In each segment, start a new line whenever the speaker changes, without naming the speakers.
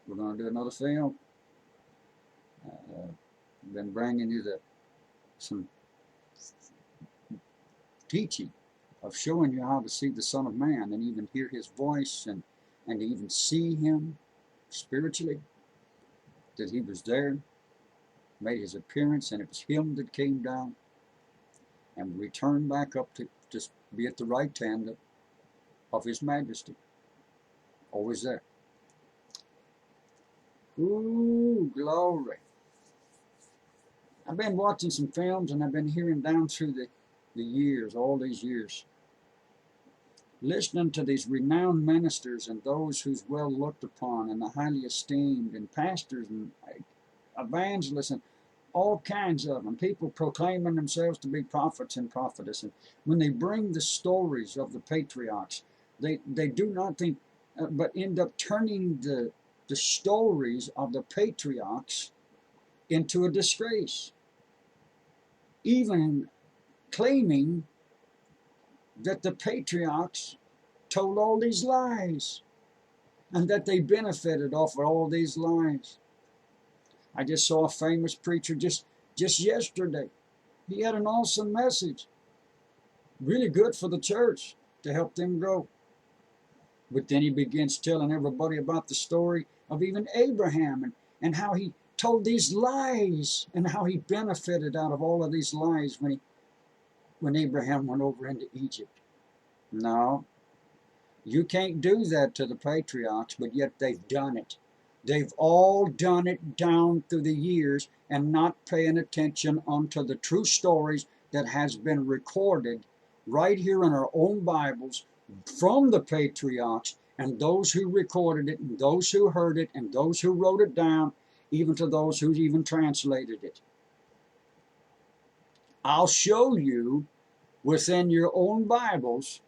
We're going to do another film. I've been bringing you some teaching of showing you how to see the Son of Man and even hear his voice and even see him spiritually, that he was there, made his appearance, and it was him that came down and returned back up to just be at the right hand of his majesty. Always there. Ooh, glory. I've been watching some films and I've been hearing down through the years, all these years, listening to these renowned ministers and those who's well looked upon and the highly esteemed, and pastors and evangelists and all kinds of them, people proclaiming themselves to be prophets and prophetess. And when they bring the stories of the patriarchs, they do not think, but end up turning the stories of the patriarchs into a disgrace. Even claiming that the patriarchs told all these lies and that they benefited off of all these lies. I just saw a famous preacher just yesterday. He had an awesome message, really good for the church to help them grow. But then he begins telling everybody about the story of even Abraham and how he told these lies and how he benefited out of all of these lies when Abraham went over into Egypt. No, you can't do that to the patriarchs, but yet they've done it. They've all done it down through the years and not paying attention onto the true stories that has been recorded right here in our own Bibles from the patriarchs and those who recorded it and those who heard it and those who wrote it down, even to those who even translated it. I'll show you within your own Bibles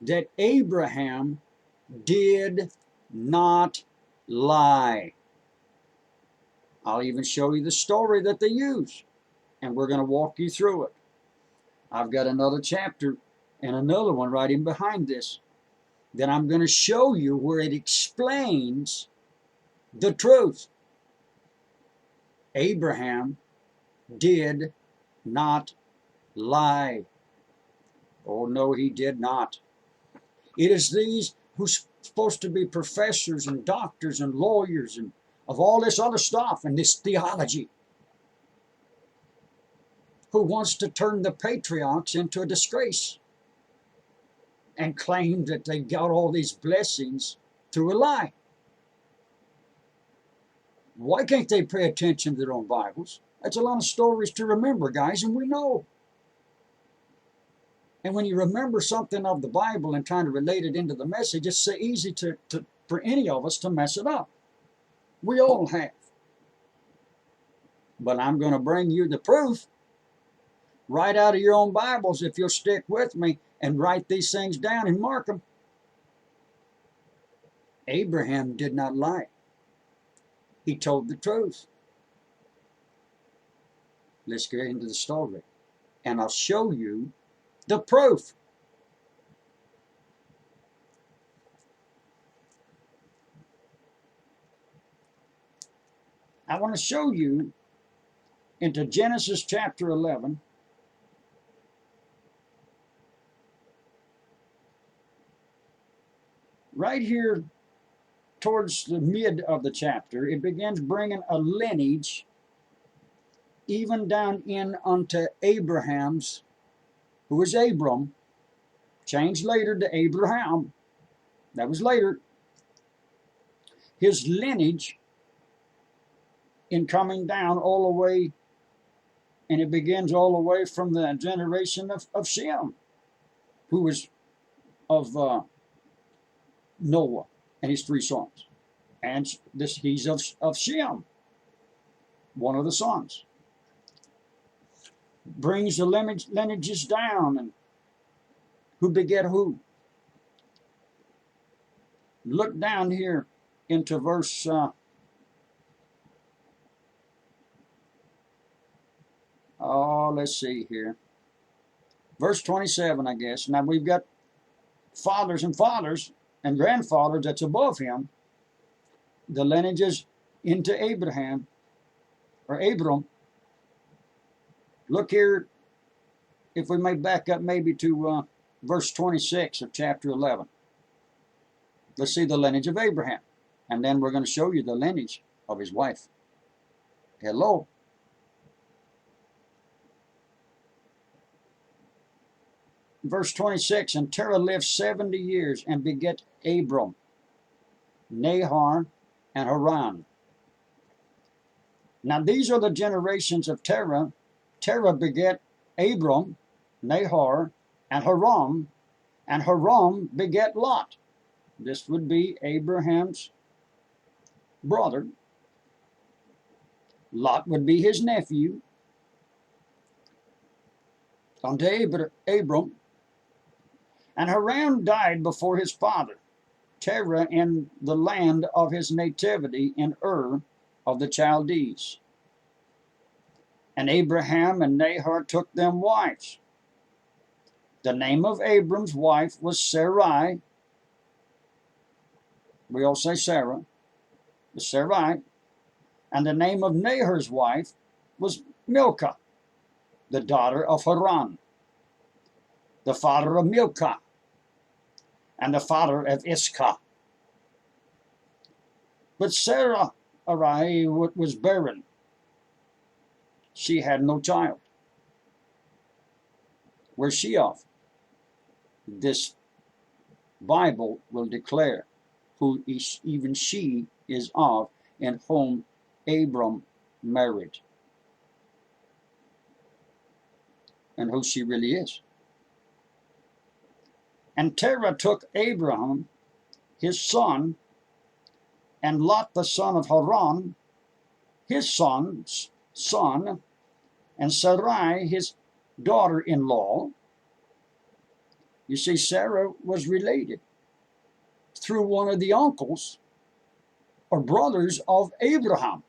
that Abraham did not lie. I'll even show you the story that they use, and we're going to walk you through it. I've got another chapter and another one right in behind this that I'm going to show you where it explains the truth. Abraham did not lie. Oh, no, he did not. It is these who's supposed to be professors and doctors and lawyers and of all this other stuff and this theology, who wants to turn the patriarchs into a disgrace and claim that they got all these blessings through a lie. Why can't they pay attention to their own Bibles? That's a lot of stories to remember, guys, and we know. And when you remember something of the Bible and trying to relate it into the message, it's so easy for any of us to mess it up. We all have. But I'm going to bring you the proof right out of your own Bibles if you'll stick with me and write these things down and mark them. Abraham did not lie. He told the truth. Let's get into the story, and I'll show you the proof. I want to show you into Genesis chapter 11. Right here towards the mid of the chapter, it begins bringing a lineage even down in unto Abraham's, who is Abram, changed later to Abraham. That was later. His lineage in coming down all the way, and it begins all the way from the generation of Shem, who was of Noah and his 3 sons. And he's of Shem, one of the sons. Brings the lineages down, and who beget who. Look down here into verse let's see here. Verse 27, I guess. Now we've got fathers and grandfathers that's above him. the lineages into Abraham, or Abram. Look here, if we may back up maybe to verse 26 of chapter 11. Let's see the lineage of Abraham. And then we're going to show you the lineage of his wife. Hello. Verse 26, and Terah lived 70 years and begat Abram, Nahor, and Haran. Now these are the generations of Terah. Terah begat Abram, Nahor, and Haran begat Lot. This would be Abraham's brother. Lot would be his nephew. Unto Abram. And Haran died before his father, Terah, in the land of his nativity in Ur of the Chaldees. And Abraham and Nahor took them wives. The name of Abram's wife was Sarai. We all say Sarah. Sarai. And the name of Nahor's wife was Milcah, the daughter of Haran, the father of Milcah, and the father of Iscah. But Sarai was barren. She had no child. Where's she of? This Bible will declare who even she is of, and whom Abram married, and who she really is. And Terah took Abraham, his son, and Lot, the son of Haran, his son's son, and Sarai, his daughter-in-law. You see, Sarah was related through one of the uncles or brothers of Abraham.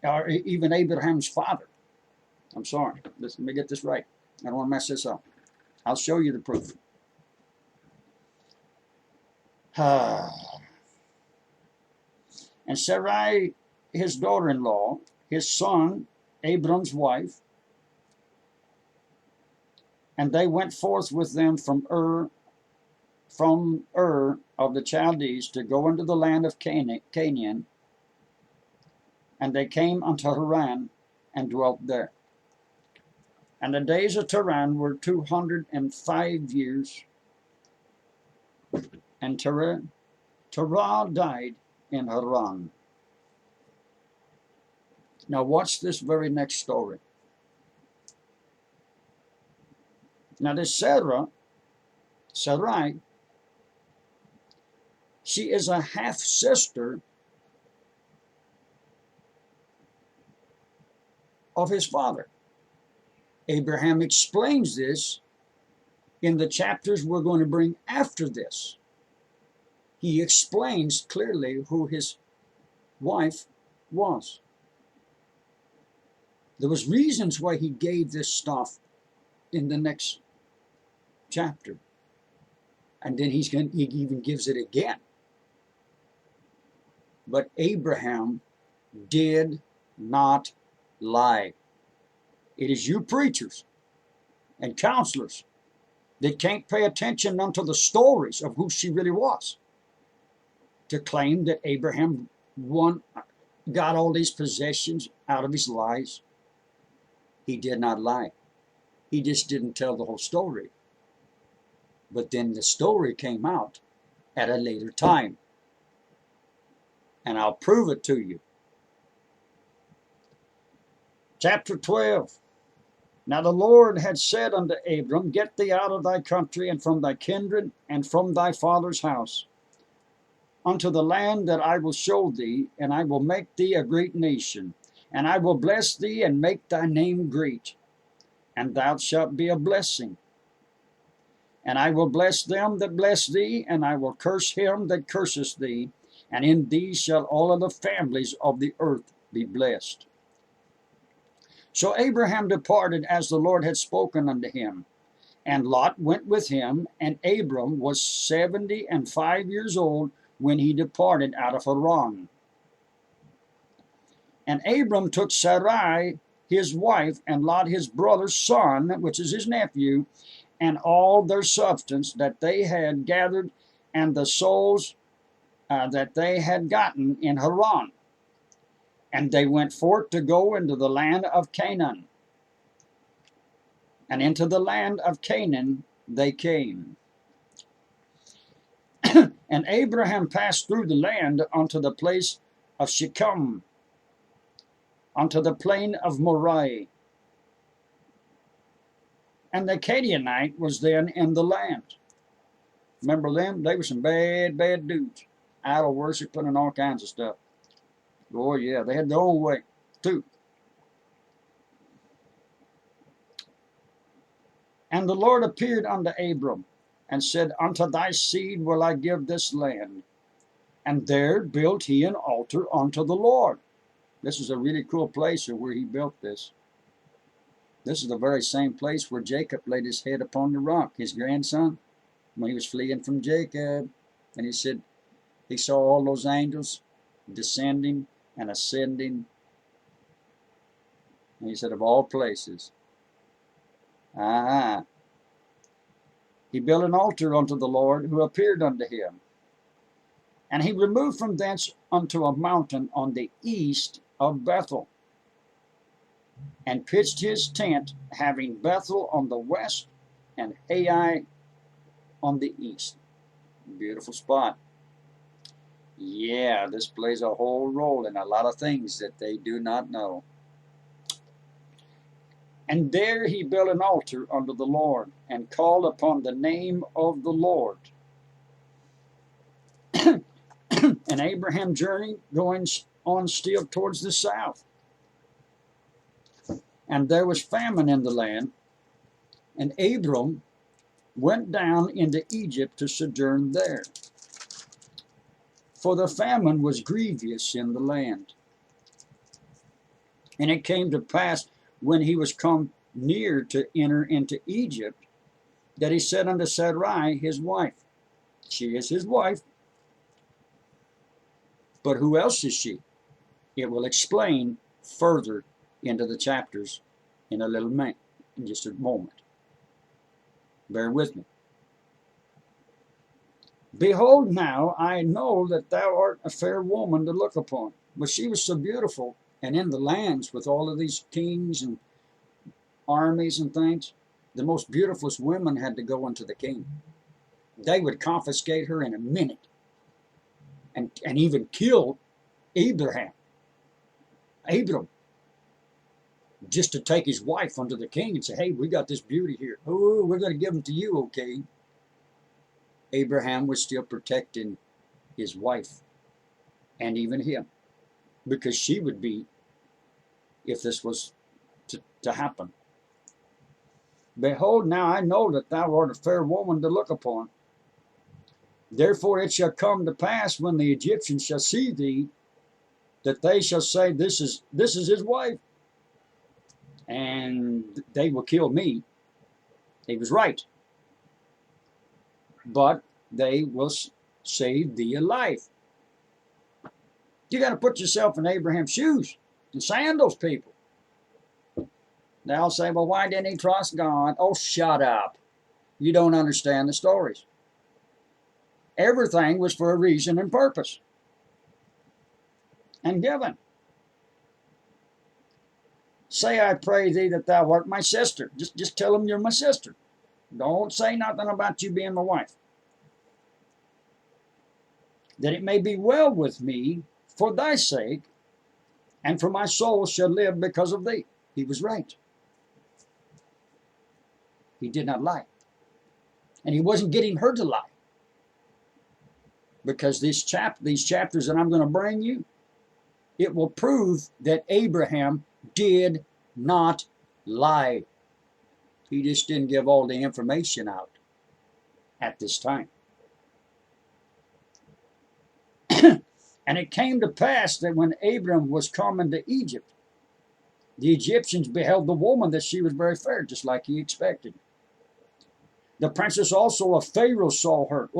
Or even Abraham's father. I'm sorry. Let me get this right. I don't want to mess this up. I'll show you the proof. And Sarai, his daughter-in-law, his son, Abram's wife, and they went forth with them from Ur of the Chaldees to go into the land of Canaan, and they came unto Haran and dwelt there. And the days of Terah were 205 years, and Terah died in Haran. Now watch this very next story. Now this Sarai, she is a half-sister of his father. Abraham explains this in the chapters we're going to bring after this. He explains clearly who his wife was. There was reasons why he gave this stuff in the next chapter. And then he even gives it again. But Abraham did not lie. It is you preachers and counselors that can't pay attention unto the stories of who she really was to claim that Abraham got all these possessions out of his lies. He did not lie. He just didn't tell the whole story. But then the story came out at a later time. And I'll prove it to you. Chapter 12. Now the Lord had said unto Abram, Get thee out of thy country, and from thy kindred, and from thy father's house, unto the land that I will show thee, and I will make thee a great nation, and I will bless thee, and make thy name great, and thou shalt be a blessing. And I will bless them that bless thee, and I will curse him that curseth thee, and in thee shall all of the families of the earth be blessed. So Abraham departed as the Lord had spoken unto him, And Lot went with him, and Abram was 75 years old when he departed out of Haran. And Abram took Sarai his wife, and Lot his brother's son, which is his nephew, and all their substance that they had gathered, and the souls that they had gotten in Haran. And they went forth to go into the land of Canaan. And into the land of Canaan they came. And Abraham passed through the land unto the place of Shechem, unto the plain of Moreh. And the Canaanite was then in the land. Remember them? They were some bad, bad dudes. Idol worshiping and all kinds of stuff. Oh yeah, they had their own way too. And the Lord appeared unto Abram, and said, Unto thy seed will I give this land. And there built he an altar unto the Lord. This is a really cool place where he built this. This is the very same place where Jacob laid his head upon the rock, his grandson, when he was fleeing from Jacob. And he said, he saw all those angels descending and ascending. And he said, of all places. He built an altar unto the Lord, who appeared unto him. And he removed from thence unto a mountain on the east of Bethel, and pitched his tent, having Bethel on the west and Ai on the east. Beautiful spot. Yeah, this plays a whole role in a lot of things that they do not know. And there he built an altar unto the Lord, and called upon the name of the Lord. And Abraham journeyed, going on still towards the south. And there was famine in the land, and Abram went down into Egypt to sojourn there. For the famine was grievous in the land. And it came to pass, when he was come near to enter into Egypt, that he said unto Sarai his wife, she is his wife, but who else is she? It will explain further into the chapters in a little minute, in just a moment. Bear with me. Behold, now I know that thou art a fair woman to look upon. But she was so beautiful, and in the lands with all of these kings and armies and things, the most beautiful women had to go unto the king. They would confiscate her in a minute, and even kill Abram, just to take his wife unto the king and say, hey, we got this beauty here. Oh, we're going to give them to you, okay? Abraham was still protecting his wife, and even him, because she would be, if this was to happen. Behold, now I know that thou art a fair woman to look upon. Therefore it shall come to pass, when the Egyptians shall see thee, that they shall say, this is his wife, and they will kill me. He was right. But they will save thee alive. You got to put yourself in Abraham's shoes and sandals, people. They'll say, well, why didn't he trust God? Oh, shut up. You don't understand the stories. Everything was for a reason and purpose and given. Say, I pray thee that thou art my sister. Just tell them you're my sister. Don't say nothing about you being my wife. That it may be well with me for thy sake, and for my soul shall live because of thee. He was right. He did not lie. And he wasn't getting her to lie. Because these chapters that I'm going to bring you, it will prove that Abraham did not lie. He just didn't give all the information out at this time. And it came to pass that when Abram was come into Egypt, the Egyptians beheld the woman, that she was very fair, just like he expected. The princess also of Pharaoh saw her,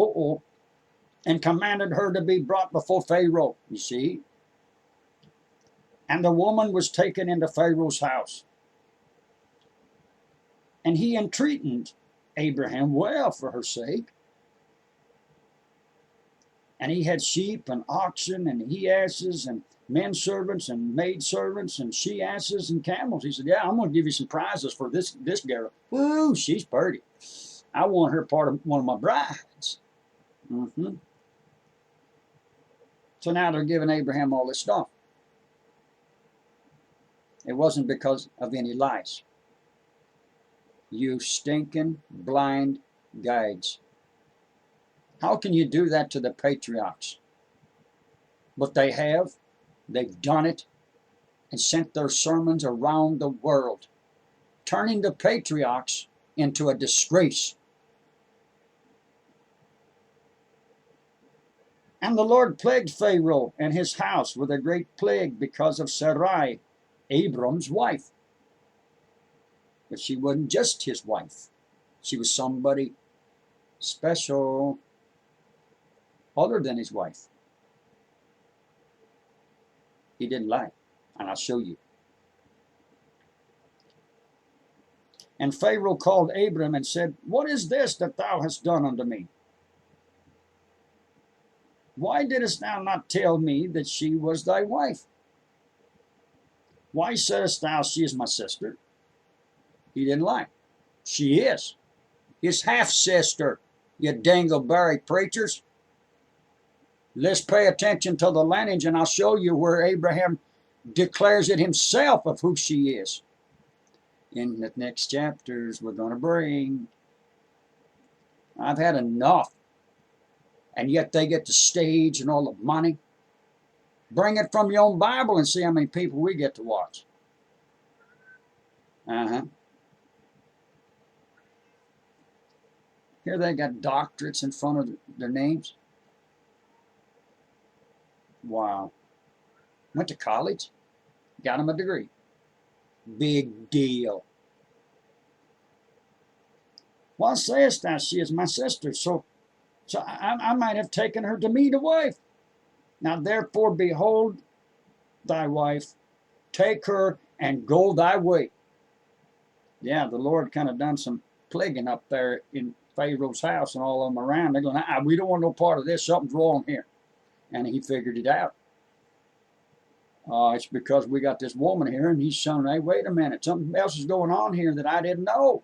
and commanded her to be brought before Pharaoh, you see. And the woman was taken into Pharaoh's house. And he entreated Abraham well for her sake. And he had sheep and oxen and he asses and men servants and maid servants and she asses and camels. He said, yeah, I'm going to give you some prizes for this girl. Woo, she's pretty. I want her part of one of my brides. So now they're giving Abraham all this stuff. It wasn't because of any lies. You stinking blind guides. How can you do that to the patriarchs? But they have. They've done it and sent their sermons around the world, turning the patriarchs into a disgrace. And the Lord plagued Pharaoh and his house with a great plague because of Sarai, Abram's wife. But she wasn't just his wife. She was somebody special other than his wife. He didn't lie, and I'll show you. And Pharaoh called Abram and said, what is this that thou hast done unto me? Why didst thou not tell me that she was thy wife? Why saidst thou, she is my sister? He didn't lie. She is. His half-sister, you dangleberry preachers. Let's pay attention to the lineage, and I'll show you where Abraham declares it himself of who she is. In the next chapters we're going to bring. I've had enough. And yet they get the stage and all the money. Bring it from your own Bible and see how many people we get to watch. Here they got doctorates in front of their names. Wow. Went to college. Got him a degree. Big deal. Why sayest thou, she is my sister? So I might have taken her to me to wife. Now therefore behold thy wife, take her and go thy way. Yeah, the Lord kind of done some plaguing up there in Pharaoh's house and all of them around. They're going, we don't want no part of this. Something's wrong here. And he figured it out. It's because we got this woman here, and he's saying, hey, wait a minute, something else is going on here that I didn't know.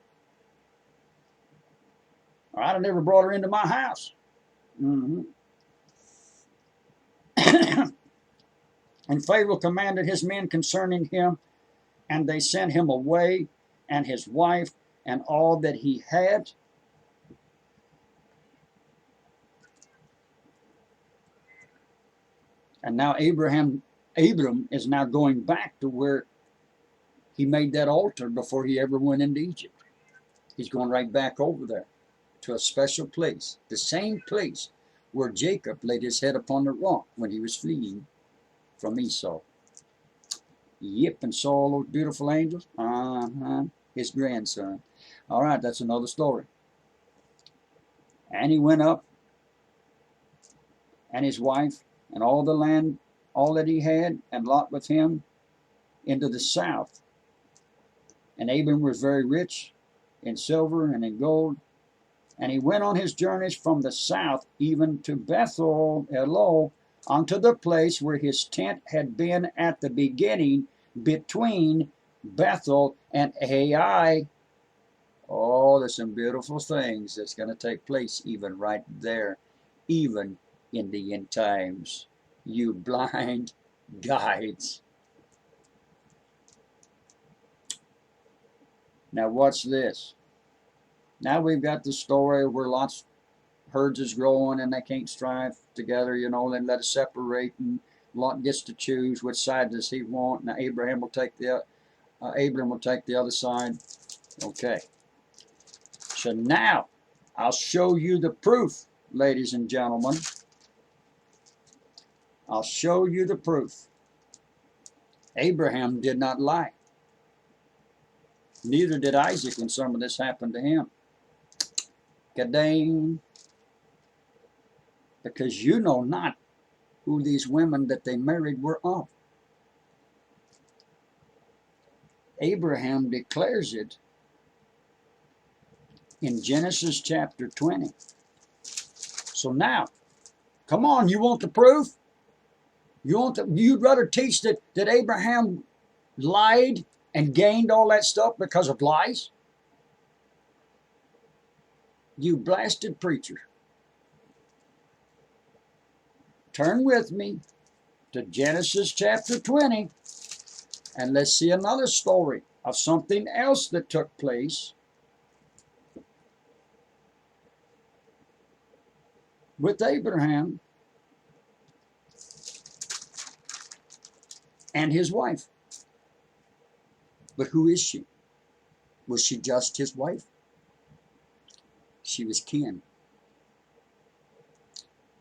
Or I'd have never brought her into my house. And Pharaoh commanded his men concerning him, and they sent him away, and his wife, and all that he had. And now Abram is now going back to where he made that altar before he ever went into Egypt. He's going right back over there to a special place, the same place where Jacob laid his head upon the rock when he was fleeing from Esau. Yep, and saw all those beautiful angels. His grandson. All right, that's another story. And he went up, and his wife, and all the land, all that he had, and Lot with him, into the south. And Abram was very rich in silver and in gold. And he went on his journeys from the south, even to Bethel, Elul, unto the place where his tent had been at the beginning, between Bethel and Ai. Oh, there's some beautiful things that's going to take place even right there, even in the end times. You blind guides. Now watch this. Now we've got the story where lots herds is growing and they can't strive together, you know, they let it separate, and Lot gets to choose which side does he want. Now Abram will take the other side. Okay. So now I'll show you the proof, ladies and gentlemen. I'll show you the proof. Abraham did not lie. Neither did Isaac when some of this happened to him. Kadang. Because you know not who these women that they married were of. Abraham declares it in Genesis chapter 20. So now, come on, you want the proof? You'd rather teach that Abraham lied and gained all that stuff because of lies? You blasted preacher. Turn with me to Genesis chapter 20, and let's see another story of something else that took place with Abraham and his wife. But who is she? Was she just his wife? She was kin.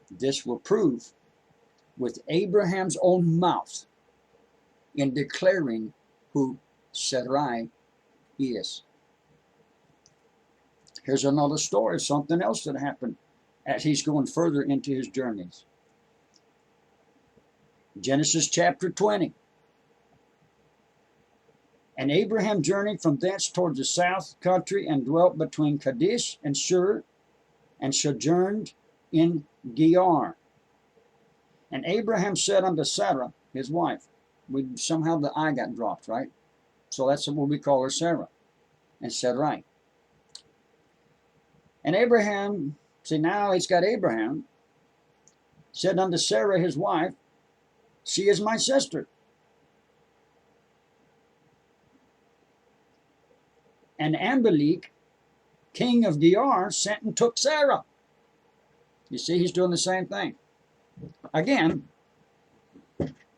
This will prove with Abraham's own mouth in declaring who Sarai is. Here's another story, something else that happened as he's going further into his journeys. Genesis chapter 20. And Abraham journeyed from thence towards the south country and dwelt between Kadesh and Shur and sojourned in Gerar. And Abraham said unto Sarah, his wife, somehow the I got dropped, right? So that's what we call her Sarah and Sarai. And Abraham, see now he's got Abraham, said unto Sarah his wife, she is my sister. And Amalek, king of Gerar, sent and took Sarah. You see, he's doing the same thing. Again,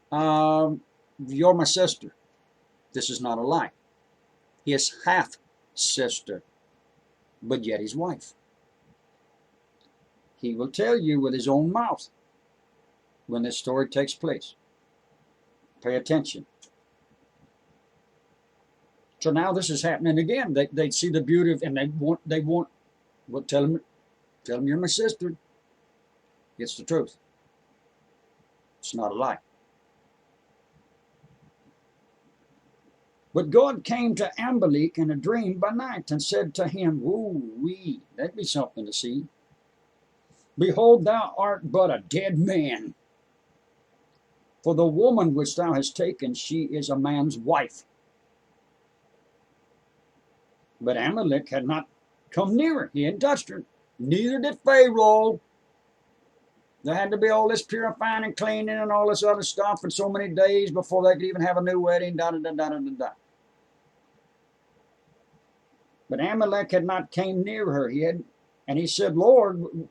you're my sister. This is not a lie. His half-sister, but yet his wife. He will tell you with his own mouth when this story takes place. Pay attention. So now this is happening again. They see the beauty of, and they want, well, tell them you're my sister. It's the truth. It's not a lie. But God came to Amalek in a dream by night and said to him, "Ooh-wee, that'd be something to see. Behold, thou art but a dead man. For the woman which thou hast taken, she is a man's wife." But Amalek had not come near her. He hadn't touched her. Neither did Pharaoh. There had to be all this purifying and cleaning and all this other stuff for so many days before they could even have a new wedding. But Amalek had not came near her. And he said, "Lord,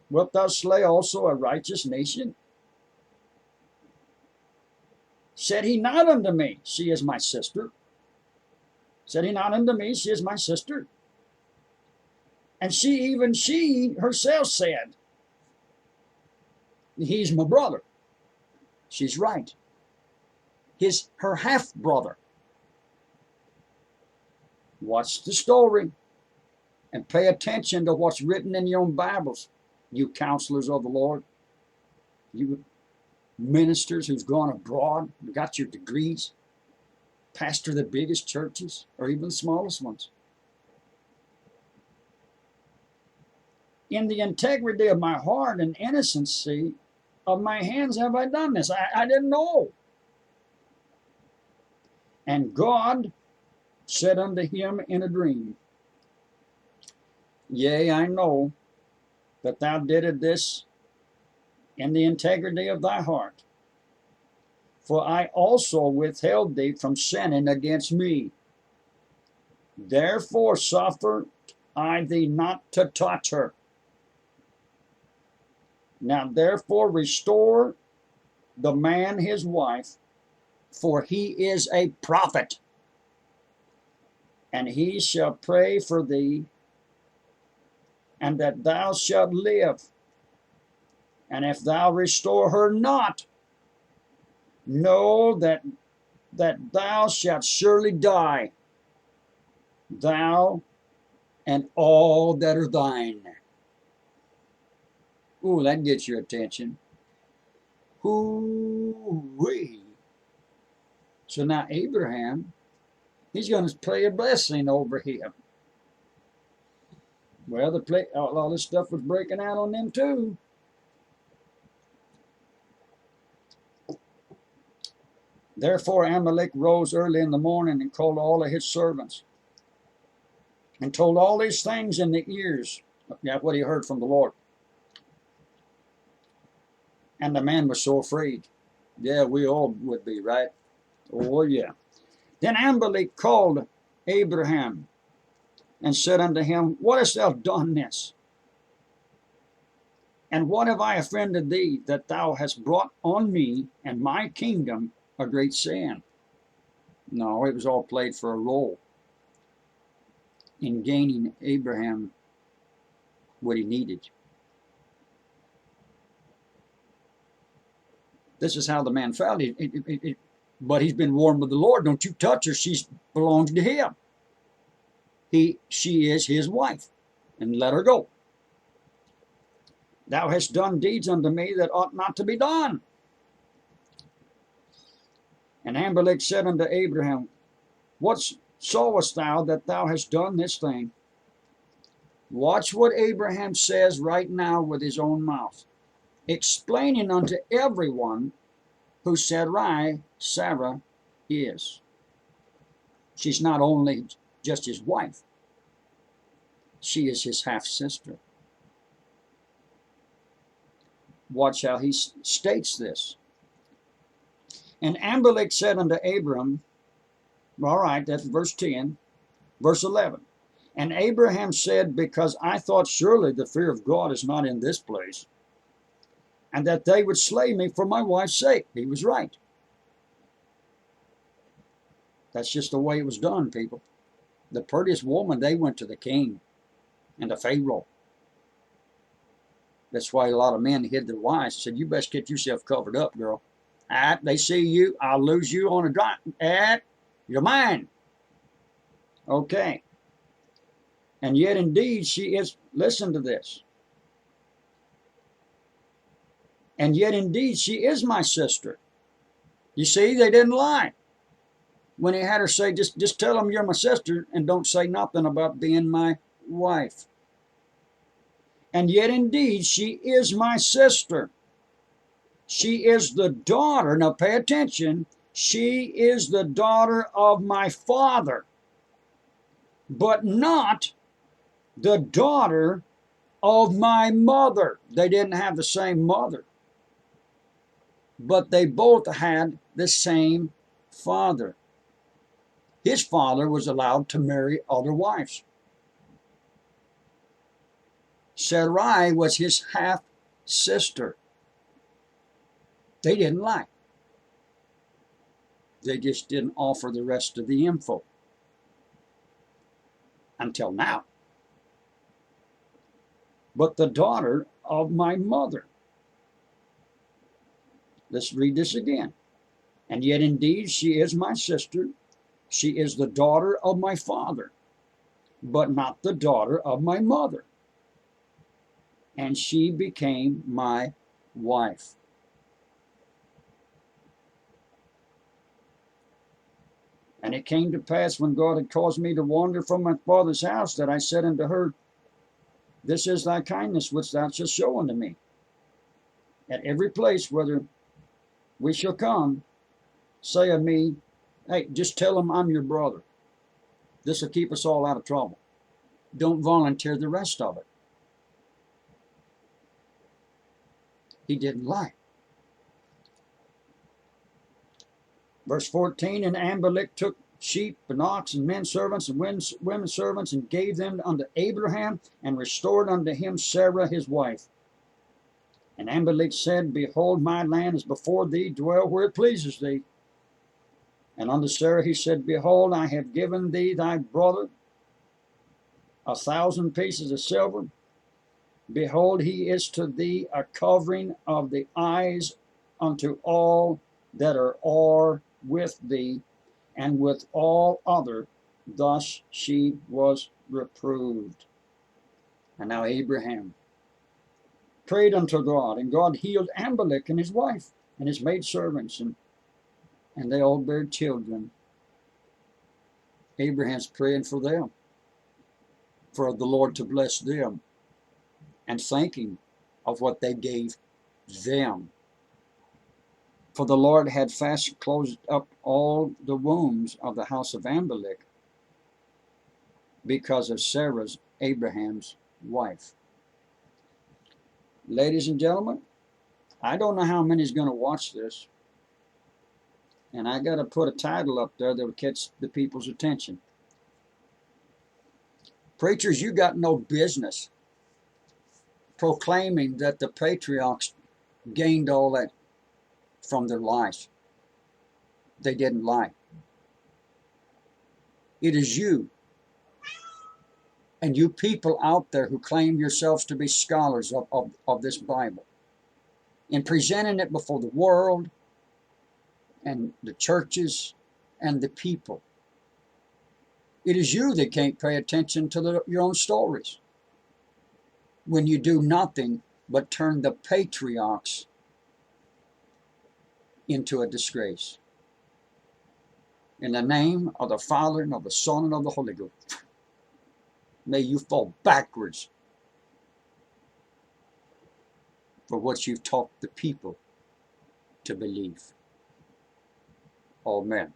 wilt thou slay also a righteous nation?" Said he not unto me, she is my sister. Said he not unto me, she is my sister. And she herself said, he's my brother. She's right. Her half-brother. Watch the story and pay attention to what's written in your own Bibles, you counselors of the Lord, you ministers who's gone abroad and got your degrees, pastor the biggest churches or even the smallest ones. In the integrity of my heart and innocency of my hands have I done this. I didn't know. And God said unto him in a dream, "Yea, I know that thou didst this in the integrity of thy heart. For I also withheld thee from sinning against me. Therefore suffered I thee not to touch her. Now therefore restore the man his wife, for he is a prophet. And he shall pray for thee, and that thou shalt live. And if thou restore her not, know that thou shalt surely die, thou and all that are thine. Ooh, that gets your attention. Hoo-wee. So now Abraham, he's going to play a blessing over him. Well, a lot of this stuff was breaking out on them too. Therefore Amalek rose early in the morning and called all of his servants and told all these things in the ears. That's what he heard from the Lord. And the man was so afraid. Yeah, we all would be, right? Oh, yeah. Then Amalek called Abraham and said unto him, What hast thou done this? And what have I offended thee, that thou hast brought on me and my kingdom a great sin? No, it was all played for a role in gaining Abraham what he needed. This is how the man felt. But he's been warned by the Lord, don't you touch her, she belongs to him. She is his wife, and let her go. Thou hast done deeds unto me that ought not to be done. And Amalek said unto Abraham, What sawest thou that thou hast done this thing? Watch what Abraham says right now with his own mouth, explaining unto everyone who Sarai, Sarah, is. She's not only just his wife, she is his half-sister. Watch how he states this. And Amalek said unto Abram, all right, that's verse 10, verse 11. And Abraham said, Because I thought surely the fear of God is not in this place, and that they would slay me for my wife's sake. He was right. That's just the way it was done, people. The prettiest woman, they went to the king and to Pharaoh. That's why a lot of men hid their wives and said, You best get yourself covered up, girl. They see you, I'll lose you on a drop. You're mine. Okay. And yet indeed she is, listen to this. And yet indeed she is my sister. You see, they didn't lie. When he had her say, just tell them you're my sister and don't say nothing about being my wife. And yet indeed she is my sister. She is the daughter, now pay attention, she is the daughter of my father, but not the daughter of my mother. They didn't have the same mother, but they both had the same father. His father was allowed to marry other wives. Sarai was his half-sister. They didn't lie. They just didn't offer the rest of the info. Until now. But the daughter of my mother. Let's read this again. And yet indeed she is my sister. She is the daughter of my father, but not the daughter of my mother. And she became my wife. And it came to pass when God had caused me to wander from my father's house, that I said unto her, This is thy kindness which thou shalt show unto me. At every place whither we shall come, say of me, Hey, just tell them I'm your brother. This will keep us all out of trouble. Don't volunteer the rest of it. He didn't lie. Verse 14, And Amalek took sheep and ox and men servants and women servants and gave them unto Abraham and restored unto him Sarah his wife. And Amalek said, Behold, my land is before thee, dwell where it pleases thee. And unto Sarah he said, Behold, I have given thee thy brother 1,000 pieces of silver. Behold, he is to thee a covering of the eyes unto all that are with thee, and with all other. Thus she was reproved. And now Abraham prayed unto God, and God healed Amalek and his wife and his maidservants, and they all bare children. Abraham's praying for them, for the Lord to bless them, and thinking of what they gave them. For the Lord had fast closed up all the wombs of the house of Amalek because of Sarah's, Abraham's wife. Ladies and gentlemen, I don't know how many's going to watch this, and I got to put a title up there that will catch the people's attention. Preachers, you got no business proclaiming that the patriarchs gained all that from their lies. They didn't lie. It is you and you people out there who claim yourselves to be scholars of this Bible, in presenting it before the world and the churches and the people. It is you that can't pay attention to your own stories when you do nothing but turn the patriarchs into a disgrace. In the name of the Father, and of the Son, and of the Holy Ghost, may you fall backwards for what you've taught the people to believe. Amen.